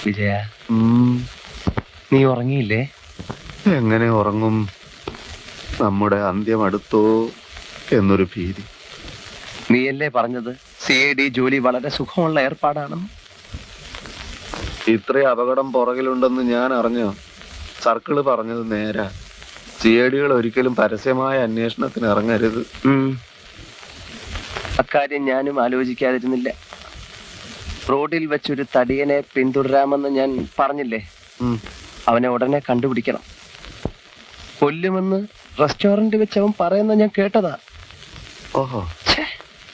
വിജയ, നീ ഉറങ്ങിയില്ലേ? എങ്ങനെ ഉറങ്ങും? നമ്മുടെ അന്ത്യം അടുത്തോ എന്നൊരു ഭീതി. നീയല്ലേ പറഞ്ഞത് CID ജോലി വളരെ സുഖമുള്ള ഏർപ്പാടാണെന്ന്? ഇത്രയും അപകടം പുറകിലുണ്ടെന്ന് ഞാൻ അറിഞ്ഞോ? സർക്കിള് പറഞ്ഞത് നേരാ. CIDകൾ ഒരിക്കലും പരസ്യമായ അന്വേഷണത്തിന് ഇറങ്ങരുത്. അക്കാര്യം ഞാനും ആലോചിക്കാതിരുന്നില്ല. റോഡിൽ വെച്ചൊരു തടിയനെ പിന്തുടരാമെന്ന് ഞാൻ പറഞ്ഞില്ലേ? അവനെ ഉടനെ കണ്ടുപിടിക്കണം. കൊല്ലുമെന്ന് റെസ്റ്റോറന്റ് വെച്ച് അവൻ പറയുന്ന ഞാൻ കേട്ടതാ. ഓഹോ,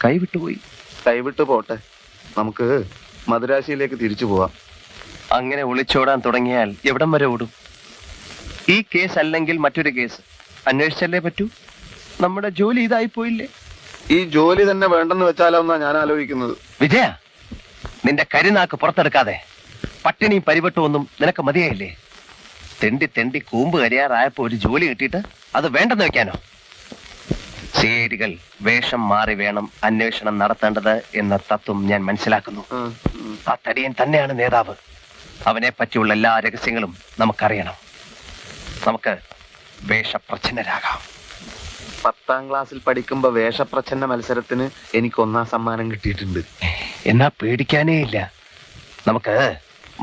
കൈവിട്ടുപോയി. കൈവിട്ടു പോട്ടെ, നമുക്ക് മദുരാശിയിലേക്ക് തിരിച്ചു പോവാം. അങ്ങനെ ഒളിച്ചോടാൻ തുടങ്ങിയാൽ എവിടം വരെ ഓടും? ഈ കേസ് അല്ലെങ്കിൽ മറ്റൊരു കേസ് അന്വേഷിച്ചല്ലേ പറ്റൂ. നമ്മുടെ ജോലി ഇതായി പോയില്ലേ? ഈ ജോലി തന്നെ വേണ്ടെന്ന് വെച്ചാലോ എന്നാ ഞാൻ ആലോചിക്കുന്നത്. വിജയ, നിന്റെ കരിനാക്ക് പുറത്തെടുക്കാതെ. പട്ടിണിയും പരിവട്ടവും ഒന്നും നിനക്ക് മതിയായില്ലേ? തെണ്ടി തെണ്ടി കൂമ്പ് കരിയാറായപ്പോ ഒരു ജോലി കിട്ടിയിട്ട് അത് വേണ്ടെന്ന് വെക്കാനോ? CIDകൾ വേഷം മാറി വേണം അന്വേഷണം നടത്തേണ്ടത് എന്ന തത്വം ഞാൻ മനസ്സിലാക്കുന്നു. ആ തടിയൻ തന്നെയാണ് നേതാവ്. അവനെ പറ്റിയുള്ള എല്ലാ രഹസ്യങ്ങളും നമുക്കറിയണം. നമുക്ക് വേഷപ്രച്ഛന്നരാകാം. 10ാം ക്ലാസ്സിൽ പഠിക്കുമ്പോ വേഷപ്രച്ഛന്ന മത്സരത്തിന് എനിക്ക് 1ാം സമ്മാനം കിട്ടിയിട്ടുണ്ട്. എന്നാ പേടിക്കാനേ ഇല്ല. നമുക്ക്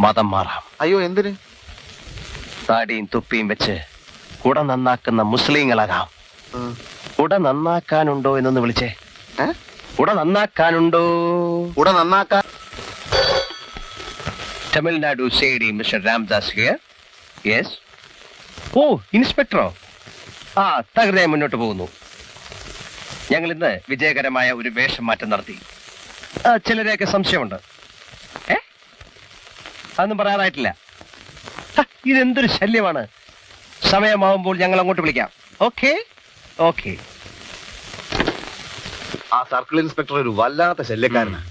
മതം മാറാം. അയ്യോ, എന്തിന്? താടിയും തുപ്പിയും വെച്ച് കുട നന്നാക്കുന്ന മുസ്ലിങ്ങളാകാം. കുട നന്നാക്കാനുണ്ടോ എന്നൊന്ന് വിളിച്ചേ. കുട നന്നാക്കാനുണ്ടോ? കുട നന്നാക്കാൻ. Tamil Nadu CID mister Ramdas here. Yes. ഓ, ഇൻസ്പെക്ടറോ? ആ, തകൃതിയായി മുന്നോട്ട് പോകുന്നു. ഞങ്ങൾ ഇന്ന് വിജയകരമായ ഒരു വേഷം മാറ്റം നടത്തി. ചിലരെയൊക്കെ സംശയമുണ്ട്. അതൊന്നും പറയാറായിട്ടില്ല. ഇതെന്തൊരു ശല്യമാണ്. സമയമാവുമ്പോൾ ഞങ്ങൾ അങ്ങോട്ട് വിളിക്കാം. Okay okay. ആ സർക്കിൾ ഇൻസ്പെക്ടർ ഒരു വല്ലാത്ത ശല്യക്കാരനാണ്.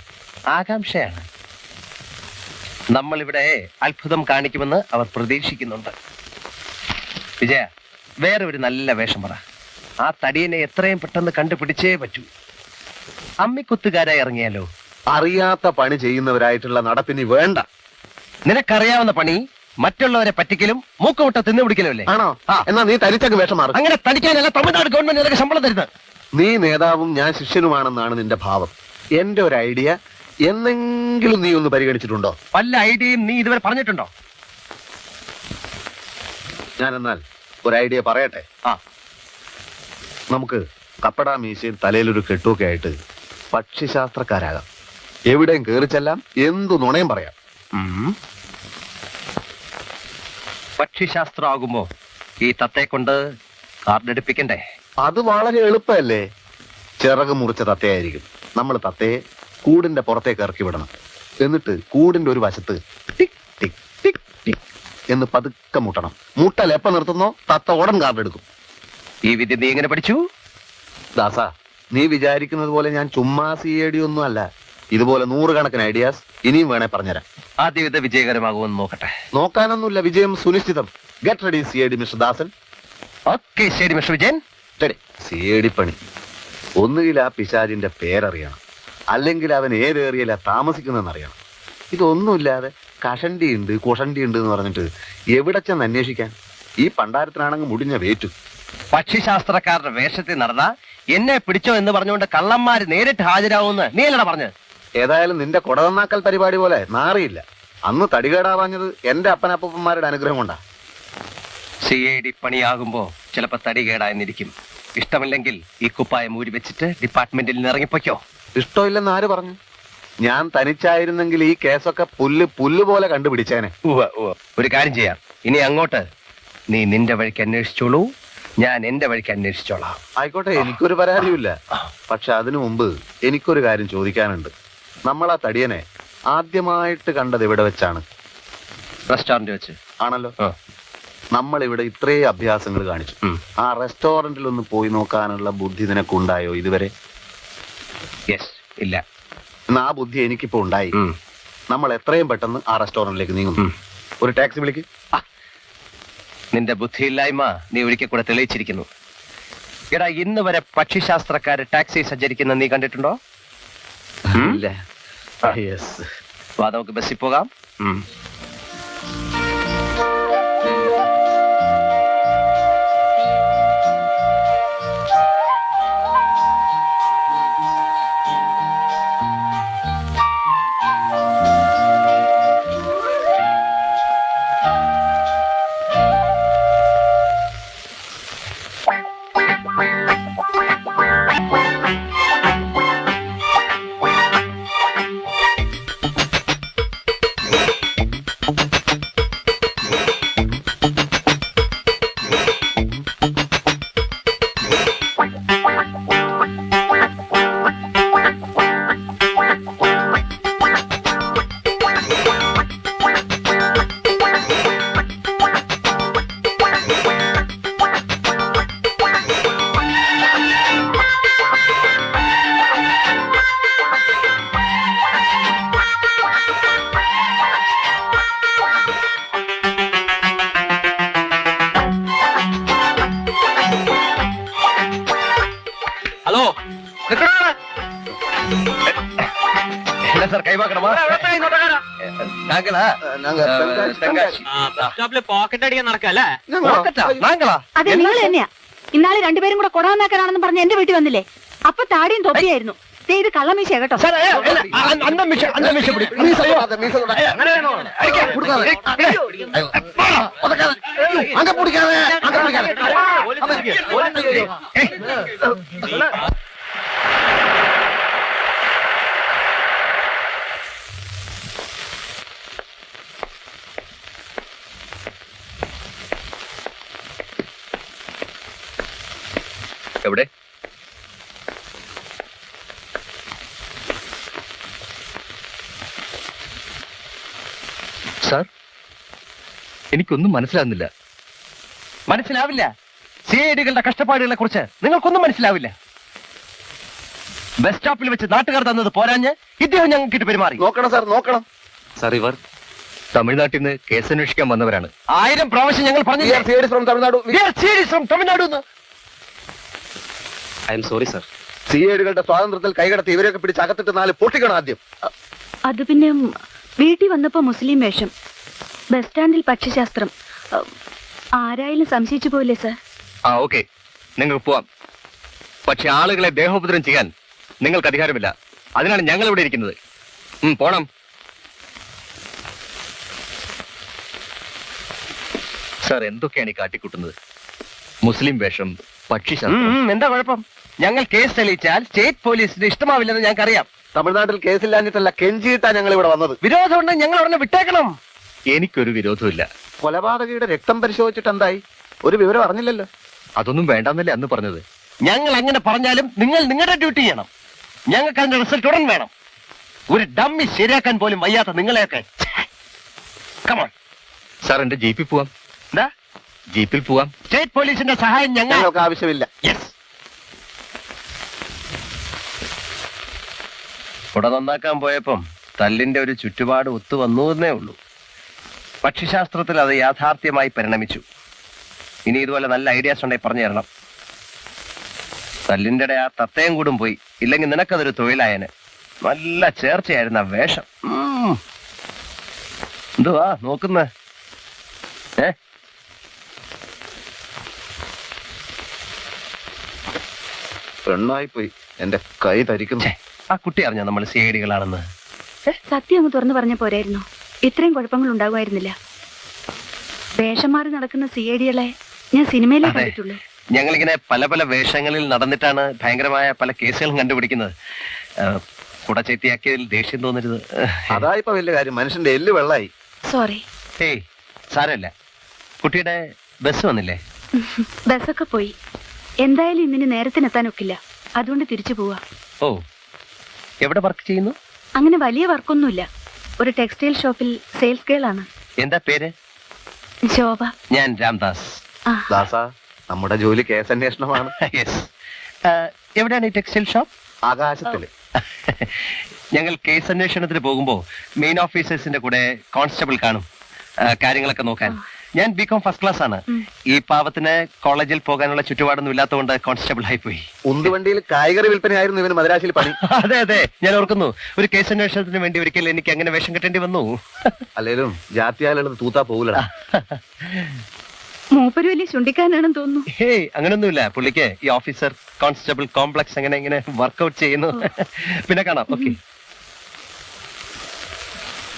ആകാംക്ഷയാണ്. നമ്മളിവിടെ അത്ഭുതം കാണിക്കുമെന്ന് അവർ പ്രതീക്ഷിക്കുന്നുണ്ട്. വിജയ, വേറെ ഒരു നല്ല വേഷം പറ. ആ തടിയനെ എത്രയും പെട്ടെന്ന് കണ്ടുപിടിച്ചേ പറ്റൂ. അമ്മിക്കുത്തുകാരായി ഇറങ്ങിയാലോ? അറിയാത്ത പണി ചെയ്യുന്നവരായിട്ടുള്ള നടപ്പിനി വേണ്ട. നിനക്കറിയാവുന്ന പണി മറ്റുള്ളവരെ പറ്റിക്കലും മൂക്കുമുട്ട തിന്നുപിടിക്കലും അല്ലേ? ആണോ? എന്നാ നീ തനിച്ചങ്ങ് വേഷം മാറും. അങ്ങനെ തടിക്കാനല്ല തമിഴ്നാട് ഗവൺമെന്റ് നിനക്ക് ശമ്പളം തരുന്നത്. നീ നേതാവും ഞാൻ ശിഷ്യനുമാണെന്നാണ് നിന്റെ ഭാവം. എന്റെ ഒരു ഐഡിയ എന്നെങ്കിലും നീ ഒന്ന് പരിഗണിച്ചിട്ടുണ്ടോ? വല്ല ഐഡിയയും നീ ഇതുവരെ പറഞ്ഞിട്ടുണ്ടോ? ഞാൻ എന്നാൽ ഒരു ഐഡിയ പറയട്ടെ. നമുക്ക് കപ്പട മീശയും തലയിലൊരു കെട്ടുമൊക്കെ ആയിട്ട് പക്ഷിശാസ്ത്രക്കാരാകാം. എവിടെയും കയറിച്ചെല്ലാം, എന്തു നുണയും പറയാം. പക്ഷിശാസ്ത്രമാകുമ്പോ ഈ തത്തയെ കൊണ്ട് കാർഡെടുപ്പിക്കണ്ടേ? അത് വളരെ എളുപ്പമല്ലേ. ചിറക് മുറിച്ച തത്തയായിരിക്കും. നമ്മൾ തത്തയെ കൂടിന്റെ പുറത്തേക്ക് ഇറക്കി വിടണം. എന്നിട്ട് കൂടിന്റെ ഒരു വശത്ത് ടിക് ടിക് ടിക് ടിക് എന്ന് പതുക്കെ മുട്ടണം. മുട്ടൽ എപ്പ നിർത്തുന്നോ തത്ത ഉടൻ കാർഡെടുക്കും. ഈ വിദ്യ നീ എങ്ങനെ പഠിച്ചു? ദാസ, നീ വിചാരിക്കുന്നത് പോലെ ഞാൻ ചുമ്മാ CID ഒന്നും അല്ല. ഇതുപോലെ 100 കണക്കിന് ഐഡിയാസ് ഇനിയും വേണേ പറഞ്ഞുതരാം. ആദ്യം ഇത് വിജയകരമാകുമെന്ന് നോക്കട്ടെ. നോക്കാനൊന്നുമില്ല, വിജയം സുനിശ്ചിതം. ഗെറ്റ് റെഡി CID മിസ്റ്റർ ദാസൻ. ഓക്കെ, ശരി മിസ്റ്റർ വിജയൻ. CID പണി ഒന്നുകിൽ ആ പിശാചിന്റെ പേരറിയണം, അല്ലെങ്കിൽ അവൻ ഏത് ഏറിയല്ല താമസിക്കുന്നതെന്ന് അറിയണം. ഇതൊന്നുമില്ലാതെ കഷണ്ടി ഉണ്ട് കുഷണ്ടി ഉണ്ട് എന്ന് പറഞ്ഞിട്ട് എവിടെ ചെന്ന് അന്വേഷിക്കാൻ? ഈ പണ്ടാരത്തിനാണെങ്കിൽ മുടിഞ്ഞ വേറ്റു. പക്ഷിശാസ്ത്രക്കാരുടെ വേഷത്തിൽ നടന്ന എന്നെ പിടിച്ചോ എന്ന് പറഞ്ഞുകൊണ്ട് കള്ളന്മാര് നേരിട്ട് ഹാജരാവുമെന്ന് നീ അല്ലടാ പറഞ്ഞത്? ഏതായാലും നിന്റെ കുടതന്നാക്കൽ പരിപാടി പോലെ നാറിയില്ല. അന്ന് തടികേടാവാഞ്ഞത് എന്റെ അപ്പനപ്പന്മാരുടെ അനുഗ്രഹം കൊണ്ടാ. CID പണിയാകുമ്പോ ചിലപ്പോ തടി കേടായെന്നിരിക്കും. ഇഷ്ടമില്ലെങ്കിൽ ഈ കുപ്പായം ഊരി വെച്ചിട്ട് ഡിപ്പാർട്ട്മെന്റിൽ നിന്ന് ഇറങ്ങിപ്പോയ്ക്കോ. ഇഷ്ടമില്ലെന്ന് ആര് പറഞ്ഞു? ഞാൻ തനിച്ചായിരുന്നെങ്കിൽ ഈ കേസൊക്കെ പുല്ല് പോലെ കണ്ടുപിടിച്ചേനെ. ഒരു കാര്യം ചെയ്യാം, ഇനി അങ്ങോട്ട് നീ നിന്റെ വഴിക്ക് അന്വേഷിച്ചോളൂ, ഞാൻ എന്റെ വഴിക്ക് അന്വേഷിച്ചോളാം. ആയിക്കോട്ടെ, എനിക്കൊരു പരാതിയുമില്ല. പക്ഷെ അതിനു മുമ്പ് എനിക്കൊരു കാര്യം ചോദിക്കാനുണ്ട്. നമ്മൾ ആ തടിയനെ ആദ്യമായിട്ട് കണ്ടത് എവിടെ വെച്ചാണ്? റെസ്റ്റോറന്റ് വെച്ച്. ആണല്ലോ. നമ്മൾ ഇവിടെ ഇത്രയും അഭ്യാസങ്ങൾ കാണിച്ചു. ആ റെസ്റ്റോറന്റിൽ ഒന്ന് പോയി നോക്കാനുള്ള ബുദ്ധി നിനക്കുണ്ടായോ ഇതുവരെ? യെസ്. ഇല്ല. എന്നാ ആ ബുദ്ധി എനിക്കിപ്പോ ഉണ്ടായി. നമ്മൾ എത്രയും പെട്ടെന്ന് ആ റെസ്റ്റോറന്റിലേക്ക് നീങ്ങും. ഒരു ടാക്സി വിളിക്ക്. നിന്റെ ബുദ്ധിയില്ലായ്മ നീ ഒരിക്കൽ കൂടെ തെളിയിച്ചിരിക്കുന്നു. എടാ, ഇന്ന് വരെ പക്ഷിശാസ്ത്രക്കാര് ടാക്സി സഞ്ചരിക്കുന്ന നീ കണ്ടിട്ടുണ്ടോ? ഇല്ല. വാ, നമുക്ക് ബസ്സിൽ പോകാം. ഹലോ என்ன சார் கை பார்க்கணுமா? நாங்களா? പോക്കറ്റ് അടിക്കാൻ നടക്കല്ലേ? പോക്കറ്റാ? നാங்களா? അതെ, നിങ്ങൾ തന്നെയാ. ഇന്നാളെ രണ്ടുപേരും കൂടെ കൊടാന്നാക്കാനാണെന്ന് പറഞ്ഞ് എന്റെ വീട്ടിൽ വന്നില്ലേ? അപ്പൊ താടിയും തൊപ്പിയായിരുന്നു. ദേ ഇത് കള്ളമീശ കേട്ടോ. சார் அந்த மிஷ பிடி. அங்க பிடிக்காத എവിടെ? സാർ, എനിക്കൊന്നും മനസ്സിലാവുന്നില്ല. മനസ്സിലാവില്ല? സിഐഡികളുടെ കഷ്ടപ്പാടുകളെ കുറിച്ച് നിങ്ങൾക്കൊന്നും മനസ്സിലാവില്ല. ബസ് സ്റ്റോപ്പിൽ വെച്ച് നാട്ടുകാർ തന്നത് പോരാഞ്ഞ് ഇദ്ദേഹം ഞങ്ങൾക്ക് പെരുമാറി. നോക്കണം സാർ, നോക്കണം സാർ. ഇവർ തമിഴ്നാട്ടിൽ നിന്ന് കേസ് അന്വേഷിക്കാൻ വന്നവരാണ്. 1000 പ്രാവശ്യം ഞങ്ങൾ പറഞ്ഞു Tamil Nadu. I am sorry sir. സിഐഡികളുടെ സ്വാതന്ത്ര്യത്തിൽ കൈകടത്തി ഇവരെയൊക്കെ പിടിച്ച് അകത്തിട്ട് 4 പൊട്ടിക്കണം ആദ്യം. അത് പിന്നെ വീട്ടിൽ വന്നപ്പോ മുസ്ലിം വേഷം, ബസ് സ്റ്റാൻഡിൽ പക്ഷിശാസ്ത്രം. ആരായാലും സംശയിച്ചു പോയില്ലേ സാർ? ആ ഓക്കെ, നിങ്ങൾക്ക് പോവാം. പക്ഷെ ആളുകളെ ദേഹോപദ്രവം ചെയ്യാൻ നിങ്ങൾക്ക് അധികാരമില്ല. അതിനാണ് ഞങ്ങൾ ഇവിടെ ഇരിക്കുന്നത്. പോണം. സാർ, എന്തൊക്കെയാണ് ഈ കാട്ടിക്കൂട്ടുന്നത്? മുസ്ലിം വേഷം, പക്ഷിശാസ്ത്രം. എന്താ കുഴപ്പം? ഞങ്ങൾ കേസ് തെളിയിച്ചാൽ സ്റ്റേറ്റ് പോലീസിന് ഇഷ്ടമാവില്ലെന്ന് ഞങ്ങൾക്കറിയാം. തമിഴ്നാട്ടിൽ കേസില്ലാഞ്ഞിട്ടല്ല, കെഞ്ചിയിട്ടാ ഞങ്ങൾ ഇവിടെ വന്നത്. വിരോധമുണ്ട്, ഞങ്ങൾ ഉടനെ വിട്ടേക്കണം. എനിക്കൊരു വിരോധമില്ല. കൊലപാതകയുടെ രക്തം പരിശോധിച്ചിട്ട് എന്തായി? ഒരു വിവരം അറിഞ്ഞില്ലല്ലോ. അതൊന്നും വേണ്ടെന്നല്ലേ അന്ന് പറഞ്ഞത്? ഞങ്ങൾ അങ്ങനെ പറഞ്ഞാലും നിങ്ങൾ നിങ്ങളുടെ ഡ്യൂട്ടി ചെയ്യണം. ഞങ്ങൾക്ക് അതിന്റെ റിസൾട്ട് ഉടൻ വേണം. ഒരു ഡമ്മി ശരിയാക്കാൻ പോലും വയ്യാത്ത നിങ്ങളെയൊക്കെ. കമോൺ സാർ, എന്റെ ജീപ്പിൽ പോവാം. എന്താ? ജീപ്പിൽ പോവാം. സ്റ്റേറ്റ് പോലീസിന്റെ സഹായം ഞങ്ങൾക്ക് ആവശ്യമില്ല. യെസ്. കുട നന്നാക്കാൻ പോയപ്പം തല്ലിന്റെ ഒരു ചുറ്റുപാട് ഒത്തു വന്നു എന്നേ ഉള്ളൂ. പക്ഷിശാസ്ത്രത്തിൽ അത് യാഥാർത്ഥ്യമായി പരിണമിച്ചു. ഇനി ഇതുപോലെ നല്ല ഐഡിയാസ് ഉണ്ടെങ്കിൽ പറഞ്ഞു തരണം. തല്ലിന്റെ ഇടയിൽ ആ തത്തയും കൂടും പോയി. ഇല്ലെങ്കിൽ നിനക്കതൊരു തൊഴിലായന്. നല്ല ചേർച്ചയായിരുന്ന വേഷം. എന്തുവാ നോക്കുന്ന? പെണ്ണായിപ്പോയി, എന്റെ കൈ ധരിക്കുന്നു. ആ കുട്ടി അറിഞ്ഞോ നമ്മൾ സിഐഡികളാണെന്ന്? സത്യം അങ്ങ് തുറന്നു പറഞ്ഞ പോരായിരുന്നു, ഇത്രയും കുഴപ്പങ്ങൾ ഉണ്ടാകുമായിരുന്നില്ല. വേഷം മാറി നടക്കുന്ന സിഐഡികളെ ഞാൻ സിനിമയിലേ കണ്ടിട്ടുള്ളൂ. ഞങ്ങളിങ്ങനെ പല പല വേഷങ്ങളിൽ നടന്നിട്ടാണ് ഭയങ്കരമായ പല കേസുകളും കണ്ടുപിടിക്കുന്നത്. കുട ചേത്തിയാക്കിയതിൽ ദേഷ്യം തോന്നരുത്. അതായിപ്പോ വലിയ കാര്യം, മനുഷ്യന്റെ എല്ല് വെള്ളായി. സോറി. ഏയ് സാരമില്ല. കുട്ടിയുടെ ബസ് വന്നില്ലേ? ബസ്സൊക്കെ പോയി. എന്തായാലും ഇന്നിന് നേരത്തിനെത്താനൊക്കില്ല, അതുകൊണ്ട് തിരിച്ചു പോവാ. ഓ, എവിടെ വർക്ക് ചെയ്യുന്നു? അങ്ങനെ വലിയ വർക്കൊന്നുമില്ല. ഒരു ടെക്സ്റ്റൈൽ ഷോപ്പിൽ സെയിൽസ് ഗേൾ ആണ്. എന്താ പേര്? ശോഭ. ഞാൻ രാംദാസ്. ദാസാ, നമ്മുടെ ജോലി കേസന്വേഷണമാണ്. യെസ്. എവിടെയാണ് ഈ ടെക്സ്റ്റൈൽ ഷോപ്പ്? ആകാശത്തില്. ഞങ്ങൾ കേസ് അന്വേഷണത്തിന് പോകുമ്പോ മെയിൻ ഓഫീസേഴ്സിന്റെ കൂടെ കോൺസ്റ്റബിൾ കാണും, കാര്യങ്ങളൊക്കെ നോക്കാൻ. ഞാൻ ബികോം ഫസ്റ്റ് ക്ലാസ് ആണ്. ഉം. ഈ പാവത്തിന് കോളേജിൽ പോകാനുള്ള ചുറ്റുപാടൊന്നും ഇല്ലാത്തതുകൊണ്ട് കോൺസ്റ്റബിൾ ആയി പോയി. ഉന്തുവണ്ടിയിൽ കായികറി വിൽപ്പനയായിരുന്നു ഇവന് മദ്രാസിൽ പണി. അതെ അതെ, ഞാൻ ഓർക്കുന്നു. ഒരു കേസന്വേഷണത്തിന് വേണ്ടി ഒരിക്കൽ എനിക്ക് അങ്ങനെ വേഷം കെട്ടേണ്ടി വന്നു. അല്ലേലും ജാത്യാലുള്ളത് തൂത്താ പോകൂലടാ. മൂപ്പര് വലിയ ചുണ്ടിക്കാരനാണെന്ന് തോന്നുന്നു. ഹേയ്, അങ്ങനൊന്നുമില്ല. പുള്ളിക്ക് ഈ ഓഫീസർ കോൺസ്റ്റബിൾ കോംപ്ലക്സ് അങ്ങനെ ഇങ്ങനെ വർക്കൗട്ട് ചെയ്യുന്നു. പിന്നെ കാണാം. ഓക്കെ.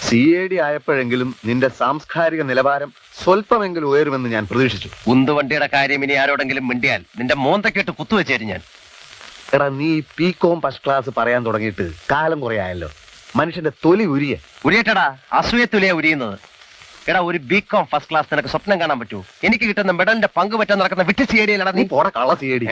CID ആയപ്പോഴെങ്കിലും നിന്റെ സാംസ്കാരിക നിലവാരം സ്വല്പമെങ്കിലും ഉയരുമെന്ന് ഞാൻ പ്രതീക്ഷിച്ചു. ഉന്തുവണ്ടിയുടെ കാര്യം ഇനി ആരോടെങ്കിലും മിണ്ടിയാൽ നിന്റെ മോന്തക്കെട്ട് കുത്തുവെച്ചേരും ഞാൻ. എടാ, നീ PCOM ഫസ്റ്റ് ക്ലാസ് പറയാൻ തുടങ്ങിയിട്ട് കാലം കുറെ ആയല്ലോ. മനുഷ്യന്റെ തൊലി ഉരിയ. ഉരിയട്ടടാ, അസൂയത്തുലയാ ഉരിയുന്നത്. എടാ, ഒരു ബികോം ഫസ്റ്റ് ക്ലാസ് നിനക്ക് സ്വപ്നം കാണാൻ പറ്റൂ? എനിക്ക് കിട്ടുന്ന മെഡലിന്റെ പങ്ക് പറ്റാൻ നടക്കുന്ന വിറ്റ് CID നീ പോട കള്ള CID.